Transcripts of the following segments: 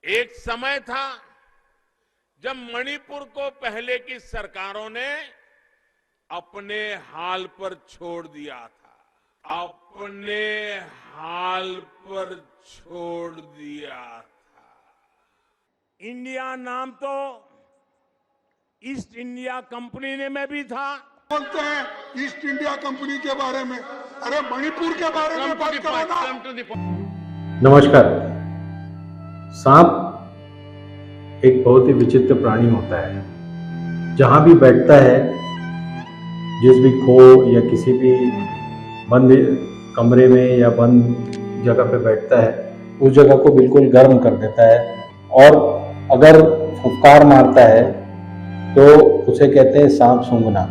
एक समय था जब मणिपुर को पहले की सरकारों ने अपने हाल पर छोड़ दिया था, अपने हाल पर छोड़ दिया था। इंडिया नाम तो ईस्ट इंडिया कंपनी ने में भी था। बोलते हैं ईस्ट इंडिया कंपनी के बारे में, अरे मणिपुर के बारे में बात करो ना। नमस्कार। सांप एक बहुत ही विचित्र प्राणी होता है। जहां भी बैठता है, जिस भी खो या किसी भी बंद कमरे में या बंद जगह पे बैठता है, उस जगह को बिल्कुल गर्म कर देता है। और अगर फुफकार मारता है तो उसे कहते हैं सांप सूंघना।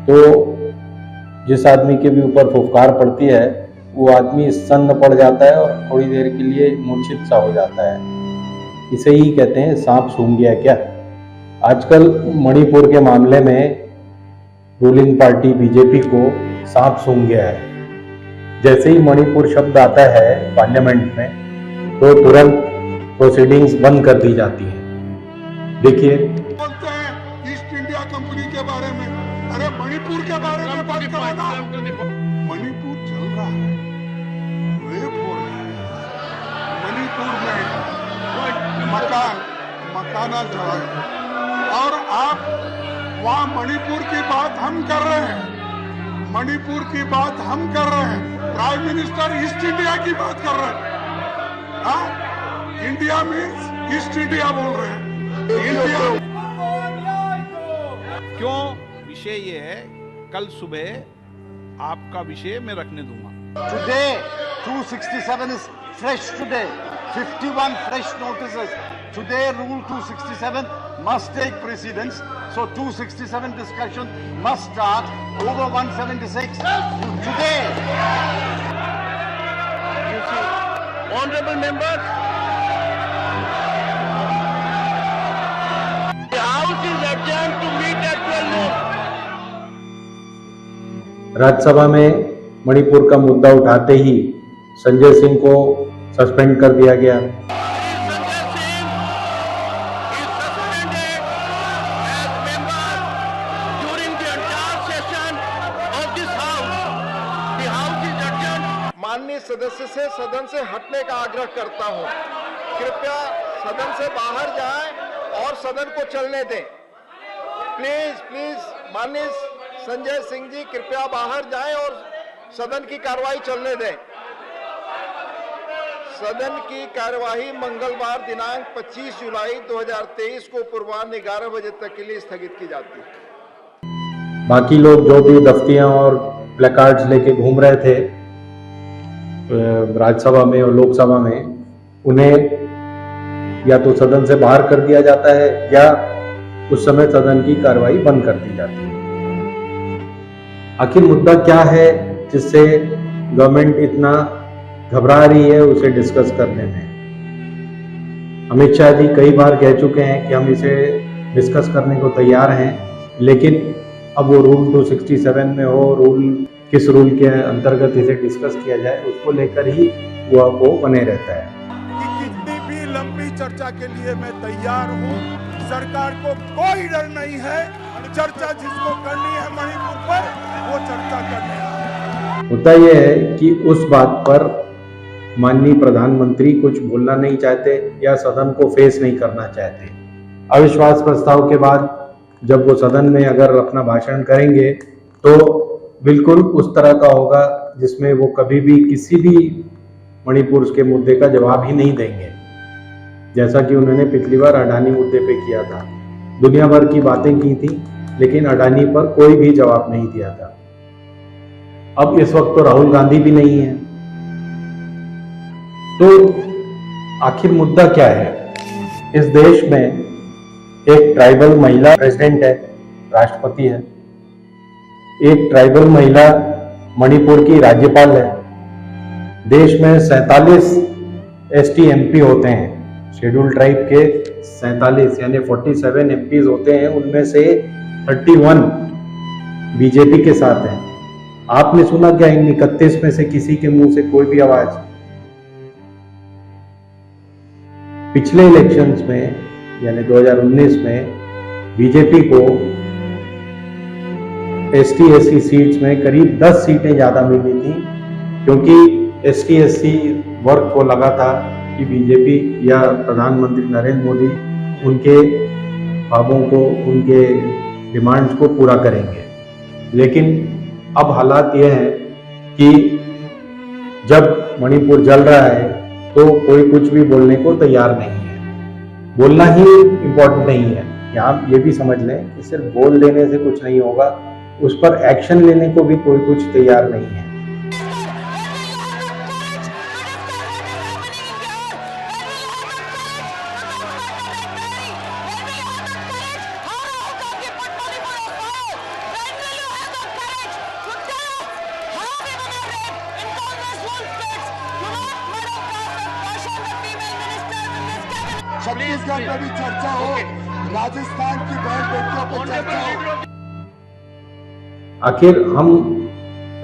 तो जिस आदमी के भी ऊपर फुफकार पड़ती है वो आदमी सन्न पड़ जाता है और थोड़ी देर के लिए मूर्छित सा हो जाता है। इसे ही कहते हैं सांप सूंघ गया क्या। आजकल मणिपुर के मामले में रूलिंग पार्टी बीजेपी को सांप सूंघ गया है। जैसे ही मणिपुर शब्द आता है पार्लियामेंट में तो तुरंत प्रोसीडिंग्स बंद कर दी जाती है। देखिए, बोलते हैं ईस्ट इंडिया कंपनी के बारे में, अरे मणिपुर के बारे में बात करो ना। मणिपुर चल रहा है, रेप हो रहा है मणिपुर में, मकाना जला है और आप वहां मणिपुर की बात हम कर रहे हैं। मणिपुर की बात हम कर रहे हैं, प्राइम मिनिस्टर ईस्ट इंडिया की बात कर रहे हैं। हाँ, इंडिया मीन्स ईस्ट इंडिया बोल रहे हैं। इंडिया क्यों? विषय ये है, कल सुबह आपका विषय मैं रखने दूंगा। Today 267 is fresh today, 51 fresh notices. Today rule 267 must take precedence, so 267 discussion must start over 176 today. You see, honorable members, the house is adjourned to meet at 12 noon. Rajya Sabha में मणिपुर का मुद्दा उठाते ही संजय सिंह को सस्पेंड कर दिया गया। माननीय सदस्य से सदन से हटने का आग्रह करता हूं। कृपया सदन से बाहर जाएं और सदन को चलने दें। प्लीज प्लीज माननीय संजय सिंह जी कृपया बाहर जाएं और सदन की कार्रवाई चलने दें। सदन की कार्यवाही मंगलवार दिनांक 25 जुलाई 2023 को पूर्वाह्न 11 बजे तक के लिए स्थगित की जाती है। बाकी लोग जो भी दफ्तियां और प्लेकार्ड्स लेके घूम रहे थे राज्यसभा में और लोकसभा में, उन्हें या तो सदन से बाहर कर दिया जाता है या उस समय सदन की कार्रवाई बंद कर दी जाती है। आखिर मुद्दा क्या है जिससे गवर्नमेंट इतना घबरा रही है उसे डिस्कस करने में? अमित शाह जी कई बार कह चुके हैं कि हम इसे डिस्कस करने को तैयार हैं, लेकिन अब वो रूल 267 में हो, किस रूल के अंतर्गत इसे डिस्कस किया जाए, उसको लेकर ही वो बने रहता है। कि कितनी भी लंबी चर्चा के लिए मैं तैयार हूँ। सरकार को कोई डर नहीं है, चर्चा जिसको करनी है मणिपुर पर वो चर्चा करने है। मुद्दा यह है कि उस बात पर माननीय प्रधानमंत्री कुछ बोलना नहीं चाहते या सदन को फेस नहीं करना चाहते। अविश्वास प्रस्ताव के बाद जब वो सदन में अगर अपना भाषण करेंगे तो बिल्कुल उस तरह का होगा जिसमें वो कभी भी किसी भी मणिपुर के मुद्दे का जवाब ही नहीं देंगे, जैसा कि उन्होंने पिछली बार अडानी मुद्दे पे किया था। दुनिया भर की बातें की थी लेकिन अडानी पर कोई भी जवाब नहीं दिया था। अब इस वक्त तो राहुल गांधी भी नहीं है। तो आखिर मुद्दा क्या है? इस देश में एक ट्राइबल महिला प्रेसिडेंट है, राष्ट्रपति है। एक ट्राइबल महिला मणिपुर की राज्यपाल है। देश में 47 एसटी एमपी होते हैं। शेड्यूल ट्राइब के 47 यानी 47 एमपीज होते हैं, उनमें से 31 बीजेपी के साथ हैं। आपने सुना क्या इन 31 में से किसी के मुंह से कोई भी आवाज? पिछले इलेक्शंस में यानी 2019 में बीजेपी को ST/SC सीट्स में करीब 10 सीटें ज़्यादा मिली थी, क्योंकि ST/SC वर्ग को लगा था कि बीजेपी या प्रधानमंत्री नरेंद्र मोदी उनके ख्वाबों को, उनके डिमांड्स को पूरा करेंगे। लेकिन अब हालात ये हैं कि जब मणिपुर जल रहा है तो कोई कुछ भी बोलने को तैयार नहीं है। बोलना ही इम्पोर्टेंट नहीं है, यहाँ ये भी समझ लें कि सिर्फ बोल देने से कुछ नहीं होगा, उस पर एक्शन लेने को भी कोई कुछ तैयार नहीं है। छत्तीसगढ़ में भी चर्चा हो, राजस्थान की बहन बेटियों पर चर्चा हो। आखिर हम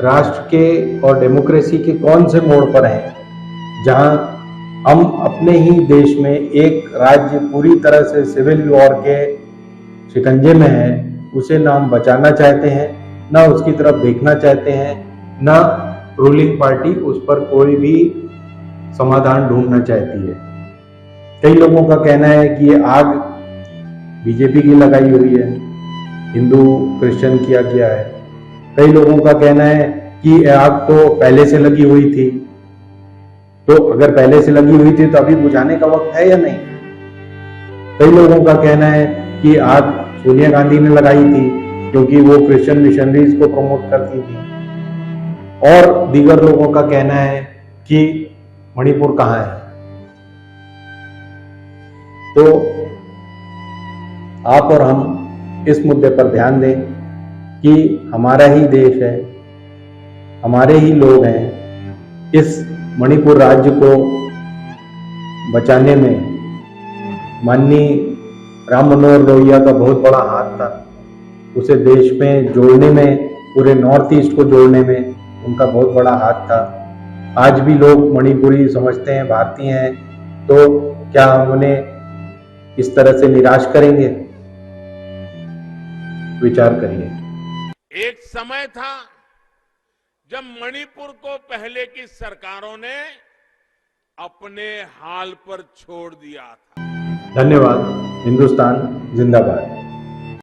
राष्ट्र के और डेमोक्रेसी के कौन से मोड़ पर हैं जहां हम अपने ही देश में एक राज्य पूरी तरह से सिविल वॉर के शिकंजे में है, उसे ना हम बचाना चाहते हैं, ना उसकी तरफ देखना चाहते हैं, ना रूलिंग पार्टी उस पर कोई भी समाधान ढूंढना चाहती है। कई लोगों का कहना है कि ये आग बीजेपी की लगाई हुई है, हिंदू क्रिश्चियन किया गया है। कई लोगों का कहना है कि ये आग तो पहले से लगी हुई थी, तो अगर पहले से लगी हुई थी तो अभी बुझाने का वक्त है या नहीं। कई लोगों का कहना है कि आग सोनिया गांधी ने लगाई थी क्योंकि वो क्रिश्चियन मिशनरीज को प्रमोट करती थी, और दीगर लोगों का कहना है कि मणिपुर कहाँ है। तो आप और हम इस मुद्दे पर ध्यान दें कि हमारा ही देश है, हमारे ही लोग हैं। इस मणिपुर राज्य को बचाने में माननीय राम मनोहर लोहिया का बहुत बड़ा हाथ था। उसे देश में जोड़ने में, पूरे नॉर्थ ईस्ट को जोड़ने में उनका बहुत बड़ा हाथ था। आज भी लोग मणिपुरी समझते हैं, भारतीय हैं, तो क्या हम उन्हें इस तरह से निराश करेंगे? विचार करिए। एक समय था जब मणिपुर को पहले की सरकारों ने अपने हाल पर छोड़ दिया था। धन्यवाद। हिंदुस्तान जिंदाबाद।